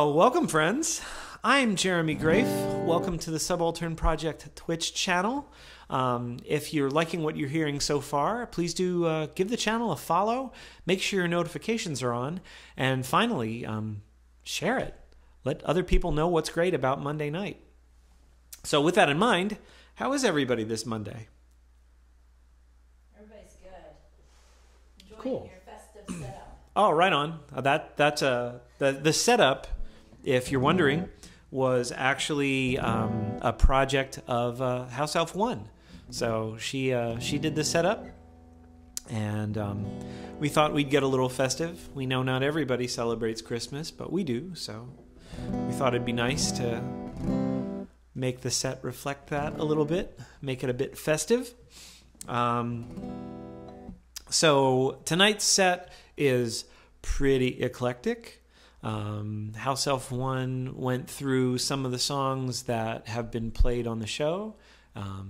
Well, welcome friends. I'm Jeremy Grafe. Welcome to the Subaltern Project Twitch channel. If you're liking what you're hearing so far, please do give the channel a follow. Make sure your notifications are on. And finally, share it. Let other people know what's great about Monday night. So with that in mind, how is everybody this Monday? Everybody's good. Enjoying Cool. your festive setup. Oh, right on. That's the setup, if you're wondering, was actually a project of House Elf 1. So she did the setup, and we thought we'd get a little festive. We know not everybody celebrates Christmas, but we do, so we thought it'd be nice to make the set reflect that a little bit, make it a bit festive. So tonight's set is pretty eclectic. House Elf 1 went through some of the songs that have been played on the show.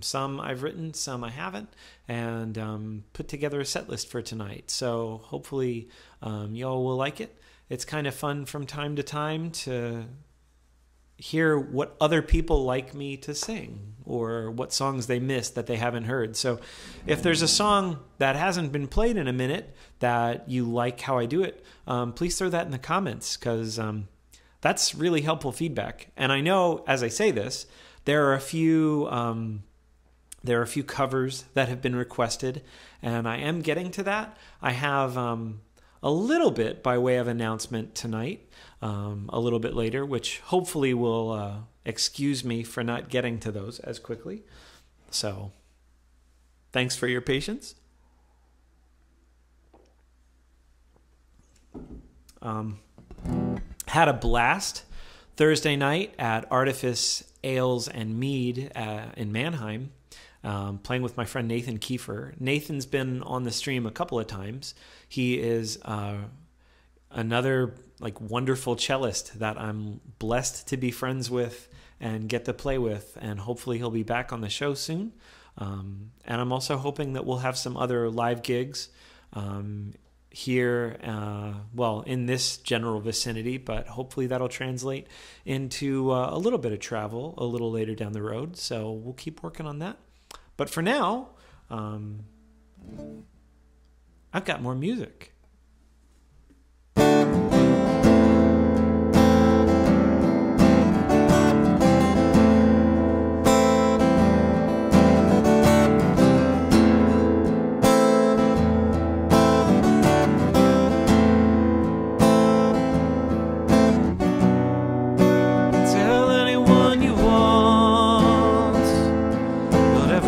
Some I've written, some I haven't, and put together a set list for tonight. So hopefully y'all will like it. It's kind of fun from time to time to hear what other people like me to sing or what songs they missed that they haven't heard. So if there's a song that hasn't been played in a minute that you like how I do it, please throw that in the comments, because that's really helpful feedback. And I know as I say this, there are a few covers that have been requested, and I am getting to that. I have a little bit by way of announcement tonight, a little bit later, which hopefully will excuse me for not getting to those as quickly. So thanks for your patience. Had a blast Thursday night at Artifice Ales and Mead in Mannheim, playing with my friend Nathan Kiefer. Nathan's been on the stream a couple of times. He is another wonderful cellist that I'm blessed to be friends with and get to play with, and hopefully he'll be back on the show soon. And I'm also hoping that we'll have some other live gigs here, in this general vicinity, but hopefully that'll translate into a little bit of travel a little later down the road. So we'll keep working on that. But for now, I've got more music.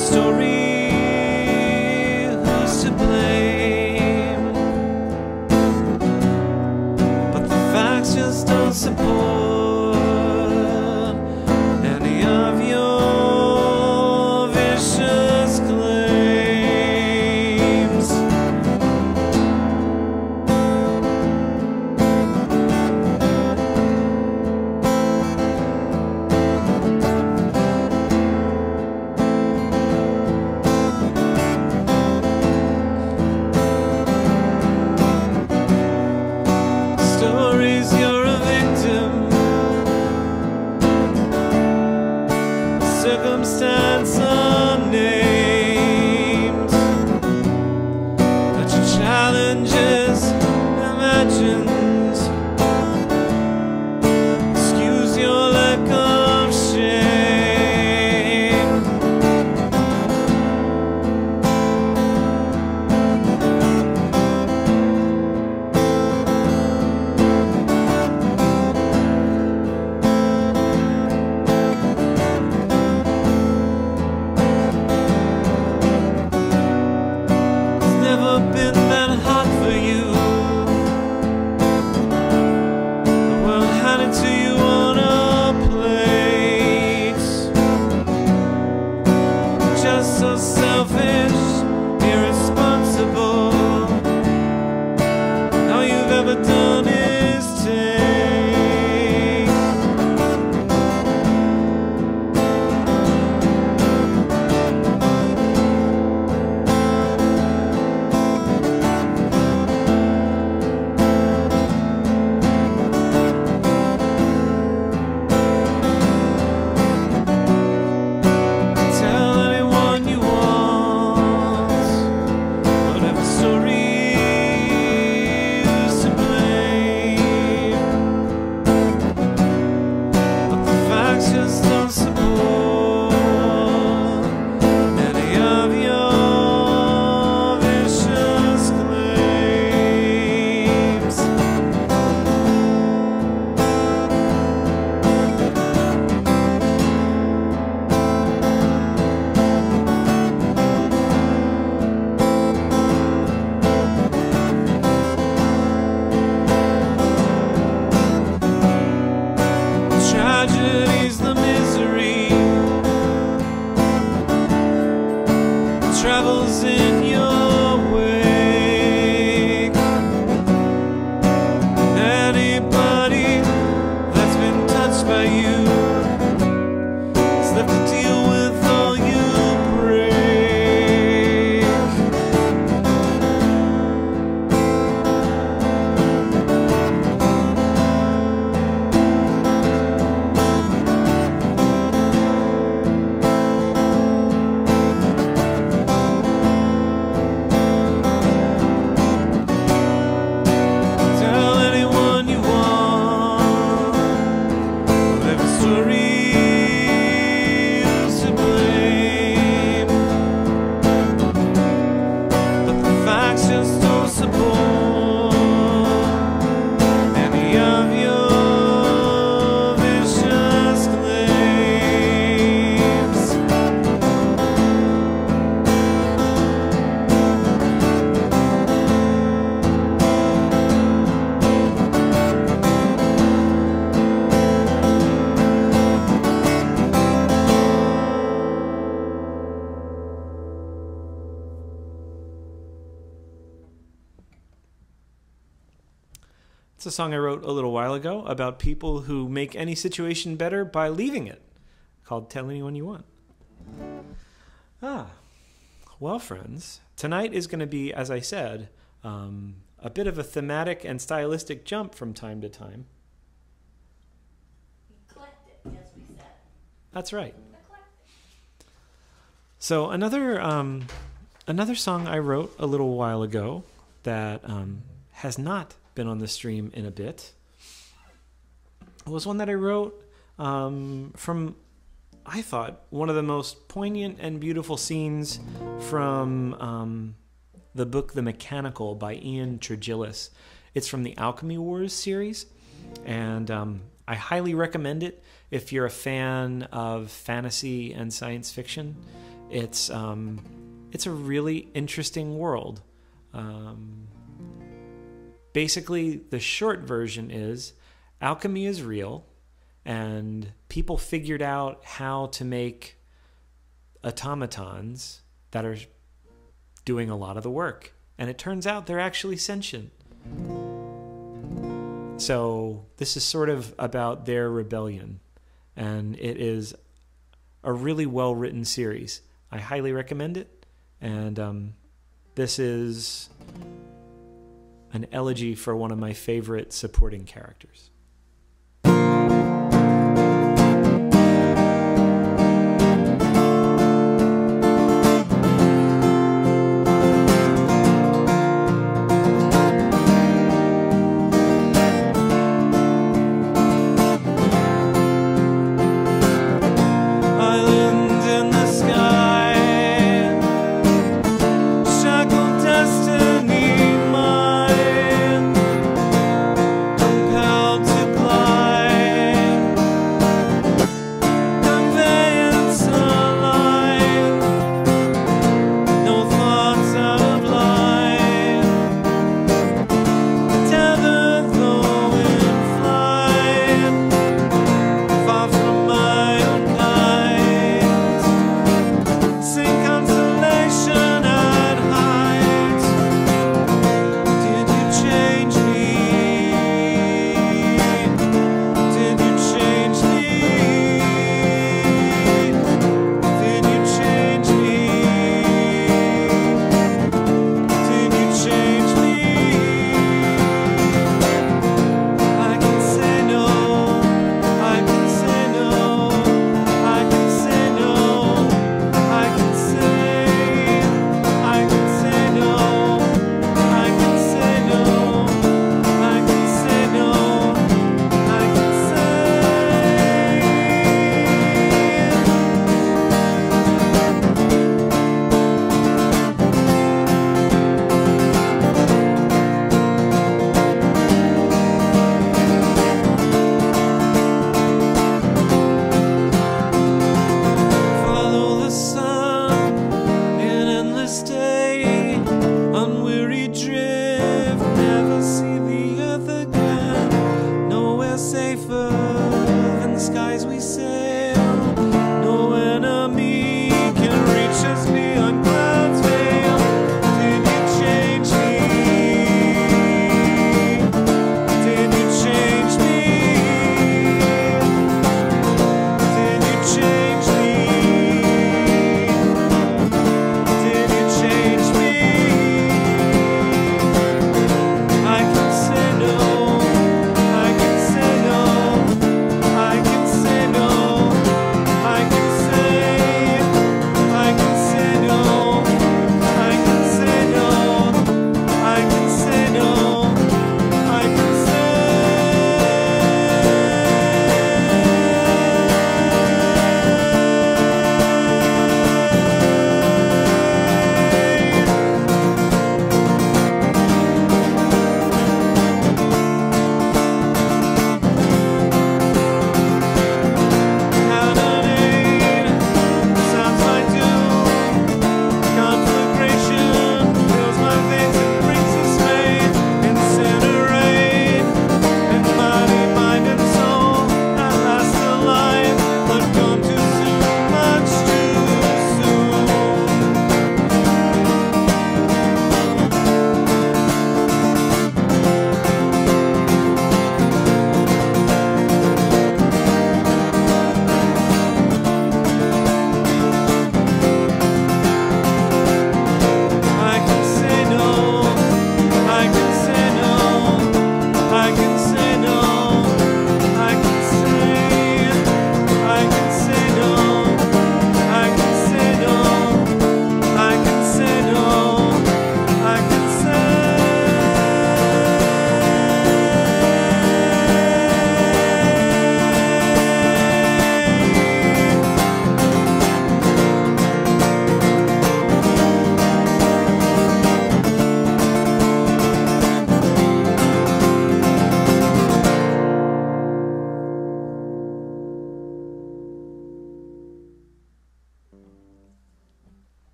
Story, who's to blame? follows in your wake. Anybody that's been touched by you is left to deal with all you break. Tell anyone you want, whatever story is to blame, but the facts just don't support any of your vicious claims. It's a song I wrote a little while ago about people who make any situation better by leaving it, called Tell Anyone You Want. Well, friends, tonight is going to be, as I said, a bit of a thematic and stylistic jump from time to time. Eclectic, as we said. That's right. Eclectic. So another song I wrote a little while ago that has not been on the stream in a bit was one that I wrote from, I thought, one of the most poignant and beautiful scenes from the book The Mechanical by Ian Tregillis. It's from the Alchemy Wars series, and I highly recommend it if you're a fan of fantasy and science fiction. It's a really interesting world. Basically, the short version is alchemy is real, and people figured out how to make automatons that are doing a lot of the work. And it turns out they're actually sentient. So this is sort of about their rebellion, and it is a really well-written series. I highly recommend it, and this is an elegy for one of my favorite supporting characters. Island in the sky, shackled destiny mine, compelled to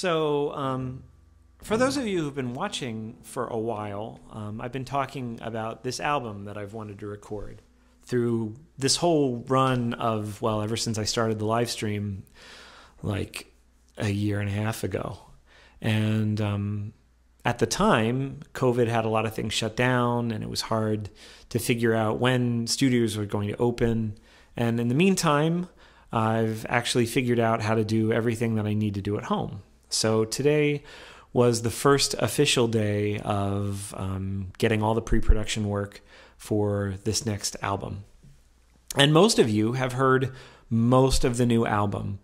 So, for those of you who've been watching for a while, I've been talking about this album that I've wanted to record through this whole run of, well, ever since I started the live stream, like a year and a half ago. And at the time, COVID had a lot of things shut down, and it was hard to figure out when studios were going to open. And in the meantime, I've actually figured out how to do everything that I need to do at home. So today was the first official day of getting all the pre-production work for this next album. And most of you have heard most of the new album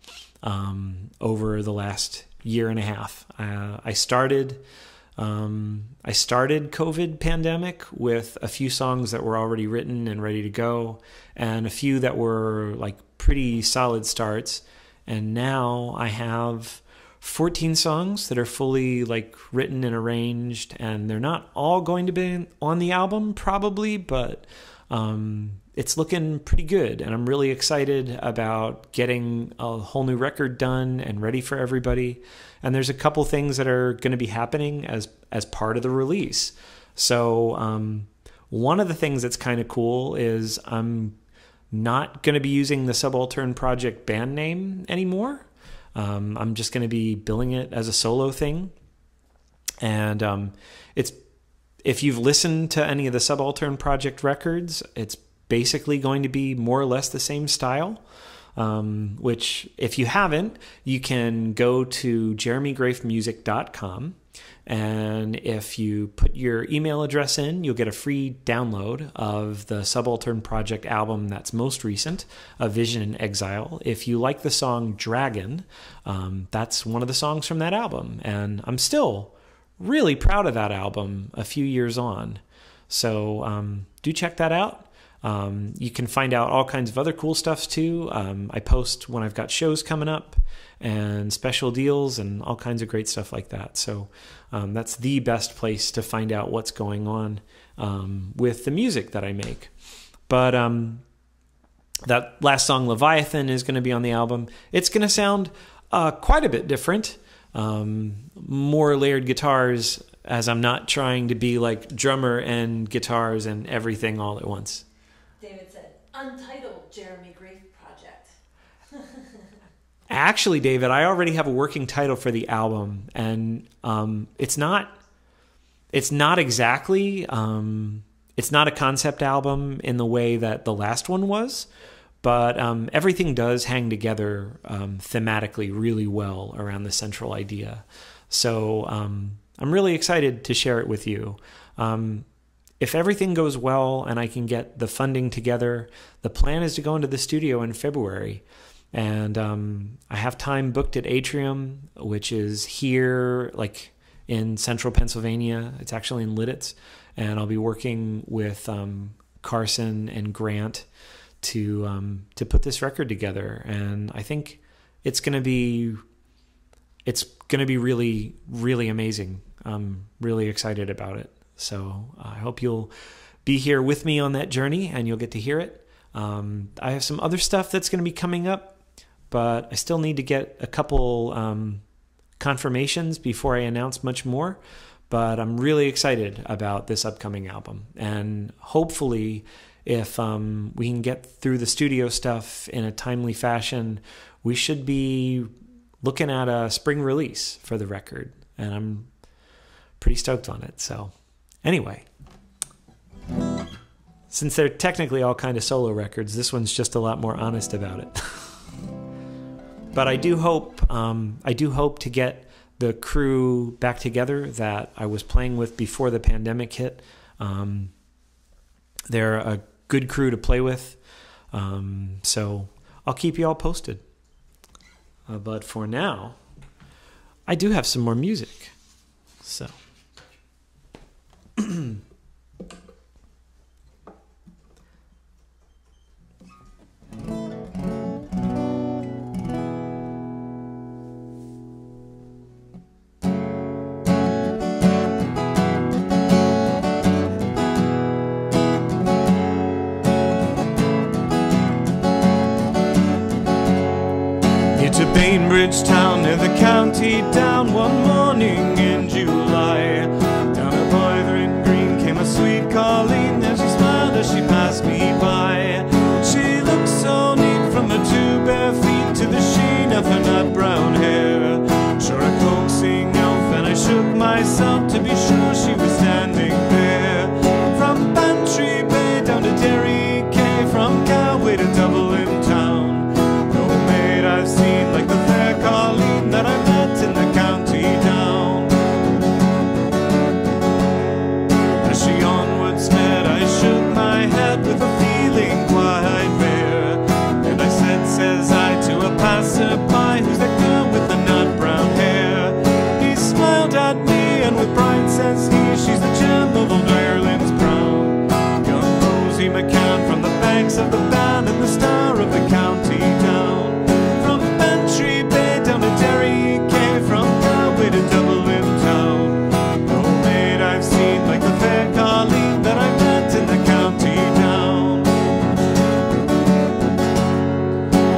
over the last year and a half. I started COVID pandemic with a few songs that were already written and ready to go, and a few that were like pretty solid starts. And now I have 14 songs that are fully like written and arranged, and they're not all going to be on the album probably, but it's looking pretty good, and I'm really excited about getting a whole new record done and ready for everybody. And there's a couple things that are going to be happening as part of the release. So one of the things that's kind of cool is I'm not going to be using the Subaltern Project band name anymore. I'm just going to be billing it as a solo thing. And it's, if you've listened to any of the Subaltern Project records, it's basically going to be more or less the same style. Which, if you haven't, you can go to jeremygrafemusic.com, and if you put your email address in, you'll get a free download of the Subaltern Project album that's most recent, A Vision in Exile. If you like the song Dragon, that's one of the songs from that album, and I'm still really proud of that album a few years on. So do check that out. You can find out all kinds of other cool stuff too. I post when I've got shows coming up and special deals and all kinds of great stuff like that. So that's the best place to find out what's going on with the music that I make. But that last song, Leviathan, is going to be on the album. It's going to sound quite a bit different. More layered guitars, as I'm not trying to be like drummer and guitars and everything all at once. David said, Untitled Jeremy Grafe Project. Actually, David, I already have a working title for the album, and it's not exactly, it's not a concept album in the way that the last one was, but everything does hang together thematically really well around the central idea. So I'm really excited to share it with you. If everything goes well and I can get the funding together, the plan is to go into the studio in February. And I have time booked at Atrium, which is here, like in central Pennsylvania. It's actually in Lidditz. And I'll be working with Carson and Grant to put this record together. And I think it's going to be really, really amazing. I'm really excited about it. So I hope you'll be here with me on that journey and you'll get to hear it. I have some other stuff that's going to be coming up, but I still need to get a couple confirmations before I announce much more. But I'm really excited about this upcoming album. And hopefully, if we can get through the studio stuff in a timely fashion, we should be looking at a spring release for the record. And I'm pretty stoked on it. So anyway, since they're technically all kind of solo records, this one's just a lot more honest about it. But I do hope to get the crew back together that I was playing with before the pandemic hit. They're a good crew to play with, so I'll keep you all posted. But for now, I do have some more music, so. to Bainbridge town near the county down one morning in July. Down a Boithering Green came a sweet Colleen, and she smiled as she passed me by. She looked so neat from her two bare feet to the sheen of her nut brown hair. Sure a coaxing elf, and I shook myself to be sure she was standing there. From Bantry Bay down to Derry Quay, from Galway to Dublin town, no maid I've seen like the fair Colleen that I met in the county down. As she onward sped, I shook my head with a feeling quite rare, and I said, says I, to a passer-by, who's that girl with the nut brown hair? He smiled at me, and with pride says he, she's the gem of old Ireland's crown. Young Rosie McCann from the banks of the Bann, and the star of the county down. From Bantry Bay down to Derry Quay, from Galway to Dublin town, no maid I've seen like the fair Colleen that I met in the county down.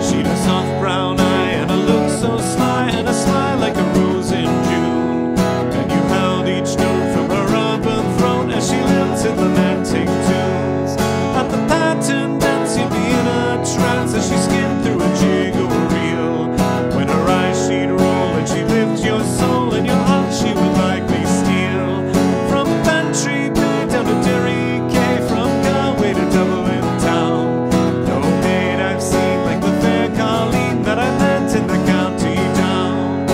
She'd a soft brown eye and a look so sly, and a smile like a rose in June, and you held each note from her urban throat as she lilted lamenting tunes. At the pattern dance you'd be in a trance as she skimmed through a jig or reel. When her eyes she'd roll and she'd lift your soul, and your heart she would likely steal. From Bantry Bay down to Derry Quay, from Galway to Dublin town, no maid I've seen like the fair Colleen that I met in the county down.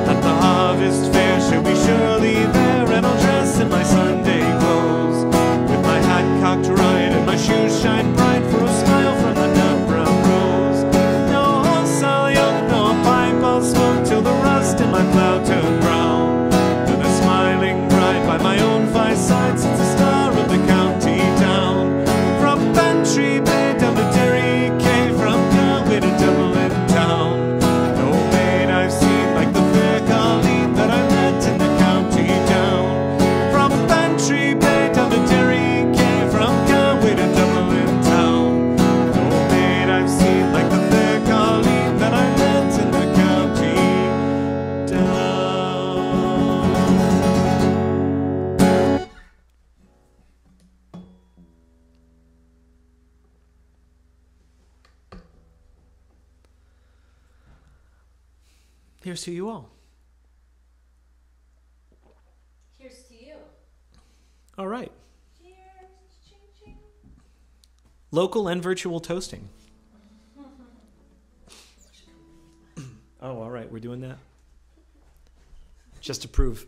At the harvest fair she'll be surely there, and I'll dress in my Sunday clothes, with my hat cocked right and my shoes shine bright, for a smile from the nut brown rose. No horse I'll yoke, no pipe I'll smoke, till the rust in my plough turn brown, and the smiling bride by my own fireside sits the star of the county down. From Bantry Bay down to Derry Quay, from Galway to Dublin town, no maid I've seen like the fair Colleen that I met in the county down. From Bantry Bay down to Derry Quay, from Galway to Dublin town, no maid I've seen like the fair Colleen that I met in the county down. Here's to you all. Here's to you. All right. Cheers. Ching, ching. Local and virtual toasting. Oh, all right. We're doing that? Just to prove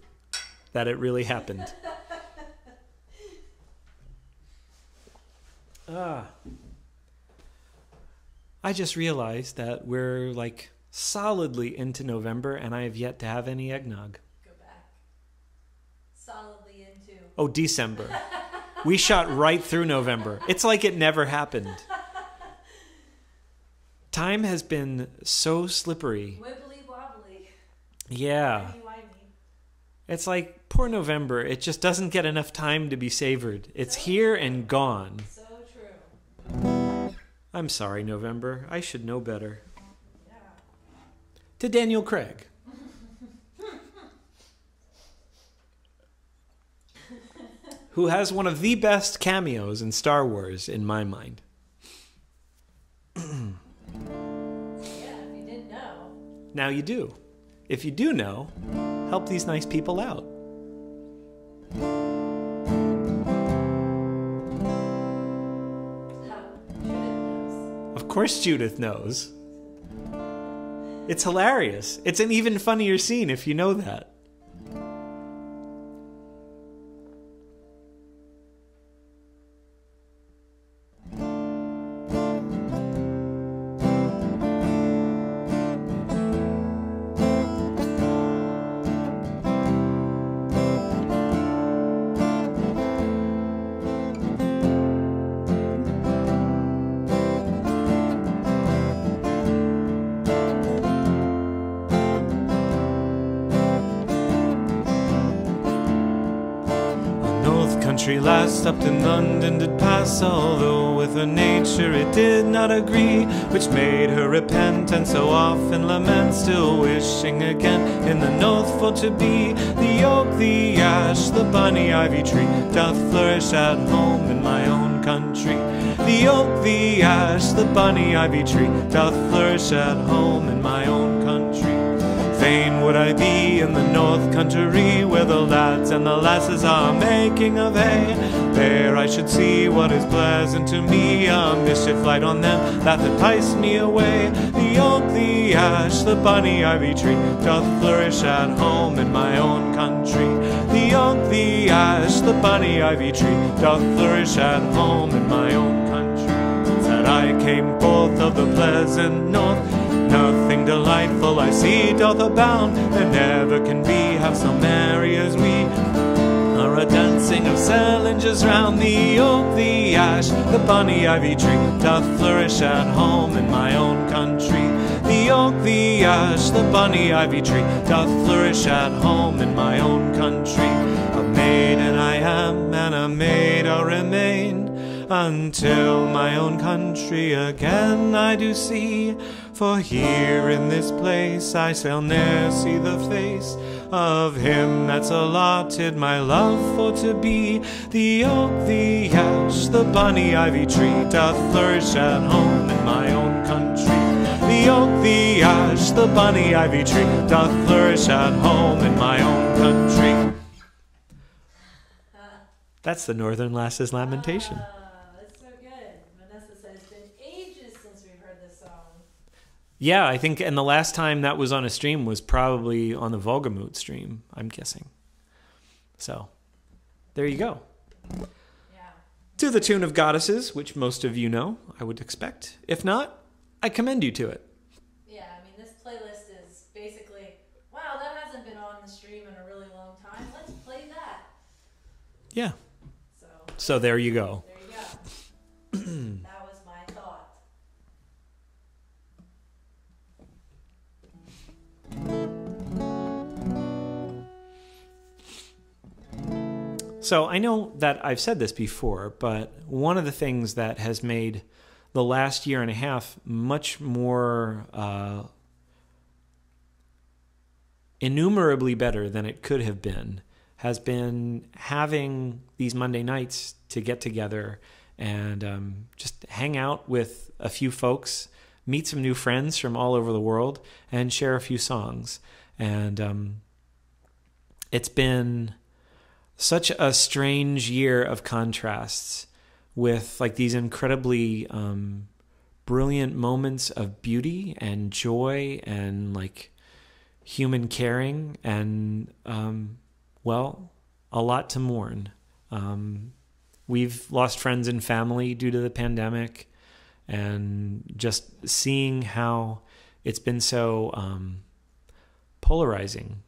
that it really happened. I just realized that we're like solidly into November, and I have yet to have any eggnog. Go back. Solidly into. Oh, December. We shot right through November. It's like it never happened. Time has been so slippery. Wibbly wobbly. Yeah. Timey-wimey. It's like poor November. It just doesn't get enough time to be savored. It's here and gone. So true. I'm sorry, November. I should know better. Yeah. To Daniel Craig. Who has one of the best cameos in Star Wars, in my mind. Yeah, if you didn't know. Now you do. If you do know, help these nice people out. Of course Judith knows. It's hilarious. It's an even funnier scene if you know that. country lass up in London did pass, although with her nature it did not agree, which made her repent and so often lament, still wishing again in the north for to be. The oak, the ash, the bonny ivy tree doth flourish at home in my own country. The oak, the ash, the bonny ivy tree doth flourish at home in my own country. Fain would I be in the north country, where the lads and the lasses are making of hay. There I should see what is pleasant to me, a mischief light on them that entice me away. The oak, the ash, the bonny ivy tree doth flourish at home in my own country. The oak, the ash, the bonny ivy tree doth flourish at home in my own country. Since that I came forth of the pleasant north, nothing delightful I see doth abound. There never can be half so merry as we are a dancing of salingers round. The oak, the ash, the bonny ivy tree doth flourish at home in my own country. The oak, the ash, the bonny ivy tree doth flourish at home in my own country. A maiden I am, and a maid I'll remain, until my own country again I do see. For here in this place I shall ne'er see the face of him that's allotted my love for to be. The oak, the ash, the bonny ivy tree doth flourish at home in my own country. The oak, the ash, the bonny ivy tree doth flourish at home in my own country. That's the Northern Lass's lamentation. That's so good. Vanessa said it's been ages since we've heard this song. Yeah, I think, and the last time that was on a stream was probably on the Volgamut stream, I'm guessing. So, there you go. Yeah. To the tune of Goddesses, which most of you know, I would expect. If not, I commend you to it. Yeah, I mean, this playlist is basically, wow, that hasn't been on the stream in a really long time. Let's play that. Yeah. So there you go. There you go. That was my thought. So I know that I've said this before, but one of the things that has made the last year and a half much more innumerably better than it could have been has been having these Monday nights to get together and just hang out with a few folks, meet some new friends from all over the world, and share a few songs. And it's been such a strange year of contrasts with like these incredibly brilliant moments of beauty and joy and like human caring and well, a lot to mourn. We've lost friends and family due to the pandemic, and just seeing how it's been so polarizing,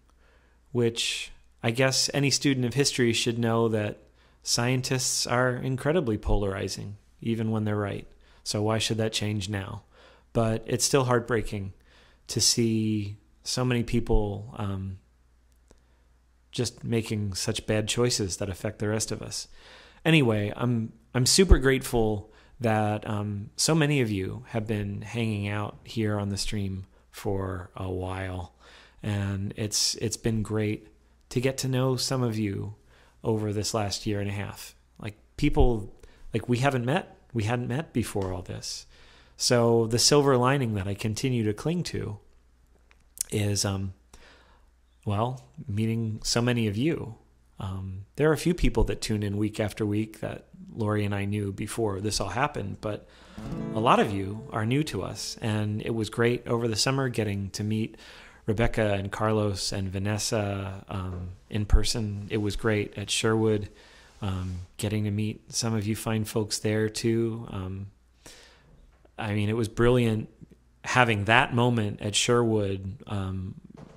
which I guess any student of history should know that scientists are incredibly polarizing, even when they're right. So why should that change now? But it's still heartbreaking to see so many people just making such bad choices that affect the rest of us. Anyway, I'm super grateful that so many of you have been hanging out here on the stream for a while, and it's been great to get to know some of you over this last year and a half. Like people like we hadn't met before all this. So the silver lining that I continue to cling to is well, meeting so many of you. There are a few people that tune in week after week that Lori and I knew before this all happened, but a lot of you are new to us, and it was great over the summer getting to meet Rebecca and Carlos and Vanessa in person. It was great at Sherwood, getting to meet some of you fine folks there too. I mean, it was brilliant having that moment at Sherwood,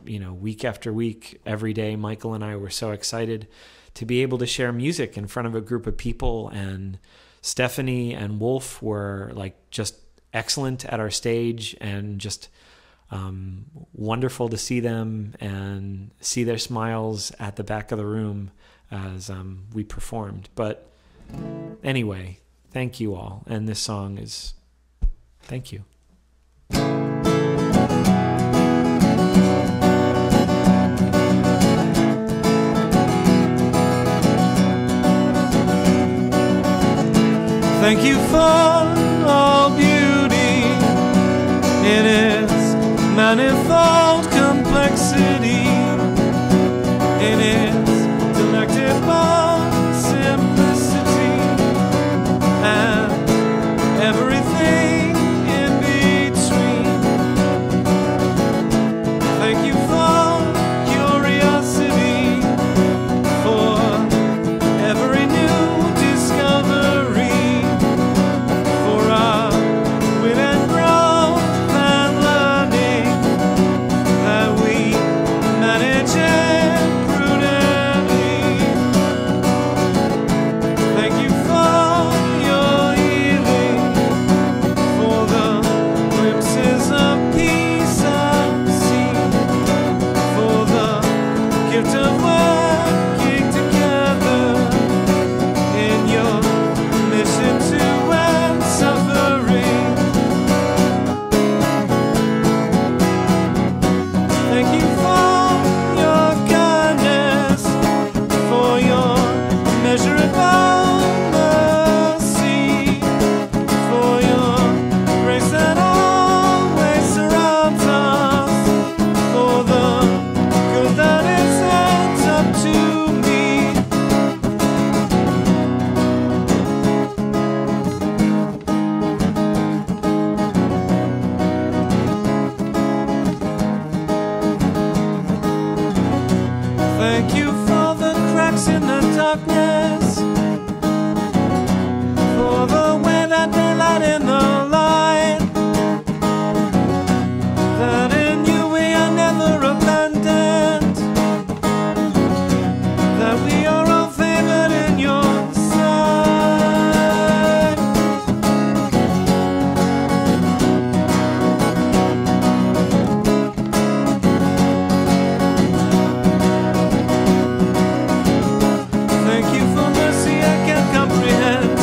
week after week, every day. Michael and I were so excited to be able to share music in front of a group of people, and Stephanie and Wolf were like just excellent at our stage, and just wonderful to see them and see their smiles at the back of the room as we performed. But anyway, thank you all. And this song is thank you. Thank you for all beauty in its manifold complexity, in its delectable simplicity, and everything in between. Thank you for curiosity, for every new discovery, for our wit and growth and learning that we manage it prudently. Thank you for your healing, for the glimpses of peace I've seen, for the gift of working together in your mission to end suffering. Thank you for your kindness, for your measurable mercy, for your grace that always surrounds us, for the good that is sent up to me. Thank you for the cracks in the darkness, for the way that they light in the light, that in you we are never abandoned, that we are all favored in your sight. Thank you for mercy I can't comprehend.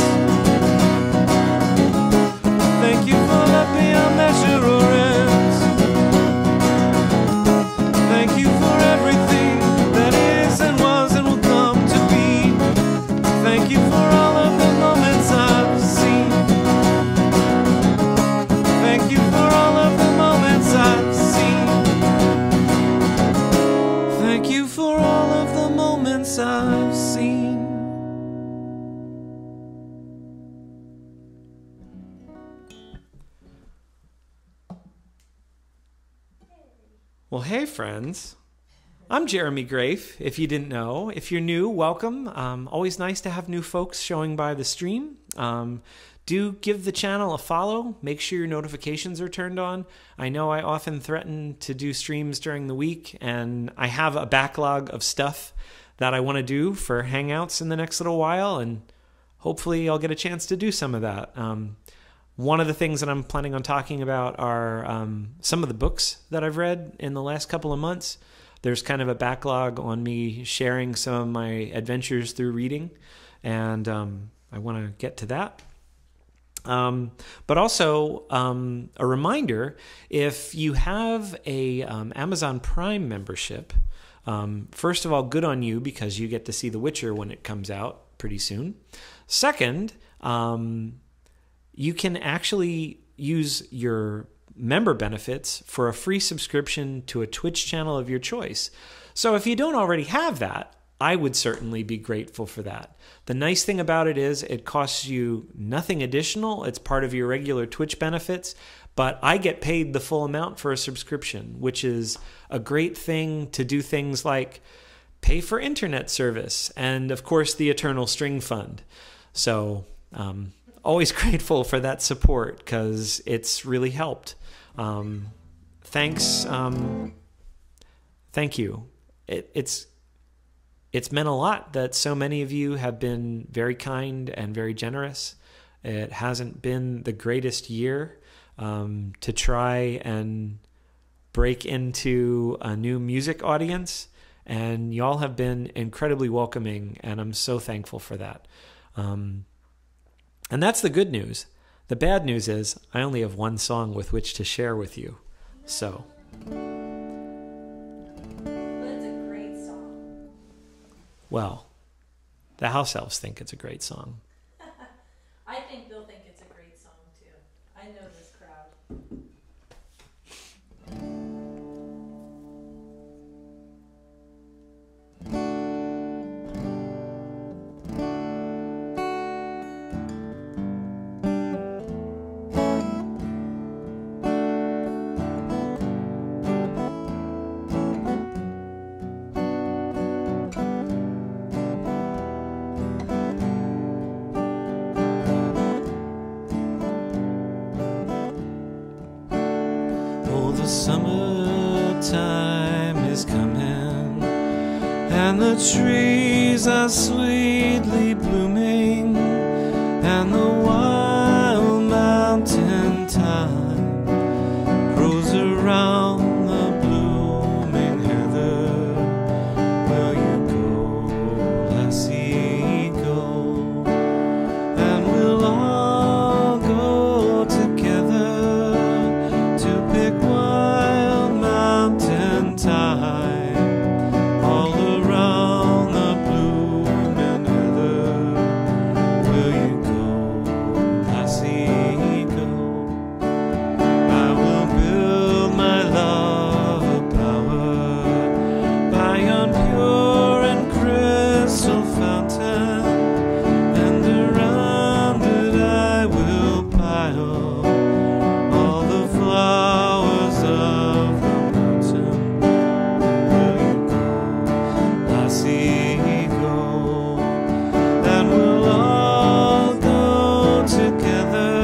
Thank you for love beyond measure or end. Thank you for everything that is and was and will come to be. Thank you for all of the moments I've seen. Thank you for all of the moments I've seen. Thank you for all of the moments I've seen. Well, hey, friends. I'm Jeremy Grafe, if you didn't know. If you're new, welcome. Always nice to have new folks showing by the stream. Do give the channel a follow. Make sure your notifications are turned on. I know I often threaten to do streams during the week, and I have a backlog of stuff that I want to do for Hangouts in the next little while, and hopefully I'll get a chance to do some of that. One of the things that I'm planning on talking about are some of the books that I've read in the last couple of months. There's kind of a backlog on me sharing some of my adventures through reading, and I want to get to that. But also a reminder, if you have a Amazon Prime membership, first of all, good on you because you get to see The Witcher when it comes out pretty soon. Second, you can actually use your member benefits for a free subscription to a Twitch channel of your choice. So if you don't already have that, I would certainly be grateful for that. The nice thing about it is it costs you nothing additional. It's part of your regular Twitch benefits, but I get paid the full amount for a subscription, which is a great thing to do things like pay for internet service and, of course, the Eternal String Fund. So always grateful for that support because it's really helped. Thanks. Thank you. It's meant a lot that so many of you have been very kind and very generous. It hasn't been the greatest year to try and break into a new music audience. And y'all have been incredibly welcoming, and I'm so thankful for that. And that's the good news. The bad news is I only have one song with which to share with you. So. But it's a great song. Well, the house elves think it's a great song. I think they'll think it's a great song too. I know this crowd. Summertime is coming, and the trees are sweetly blooming, and the wild mountain thyme grows around the blooming heather. Will you go, lassie, go? And we'll all go together to pick wild mountain thyme all around the blooming heather. Will you go, lassie, go? I will build my love a bower by yon pure and crystal fountain, and around it I will pile all the flowers of the mountain. Will you go, lassie, go? And we'll all go together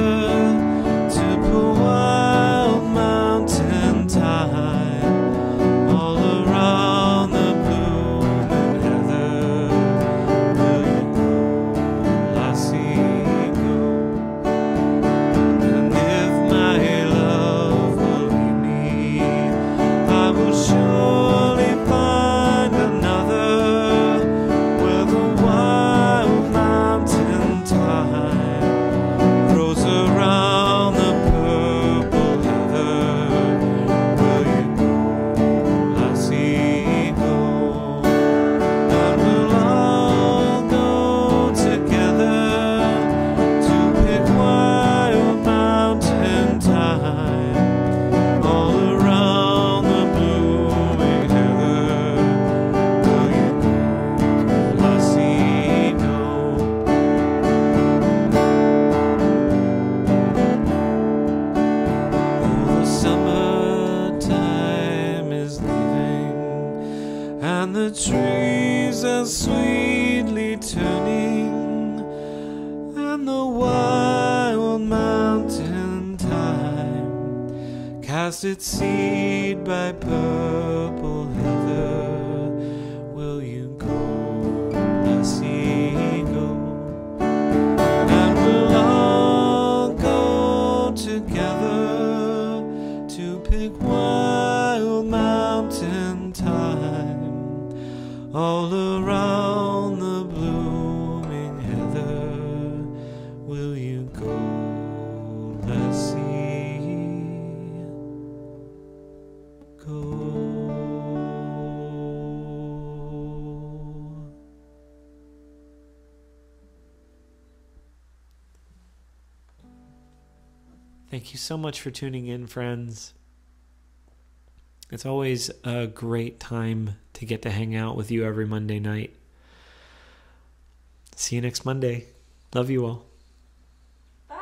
to pull wild mountain thyme all around the blooming heather. Will you go, lassie, go? And if my love will leave me, I will surely find another where the wild mountain thyme grows around the purple heather. Will you go, lassie, go? And we'll all go together to pick wild mountain thyme all around the blooming heather. Will you go, lassie, go? Oh, the summertime is leaving, and the trees are sweetly turning, and the wild mountain thyme cast its seed by purple heather. Will you go, lassie, go? And we'll all go together to pick wild mountain thyme all around the blooming heather. Will you go, lassie, go? Thank you so much for tuning in, friends. It's always a great time to get to hang out with you every Monday night. See you next Monday. Love you all. Bye.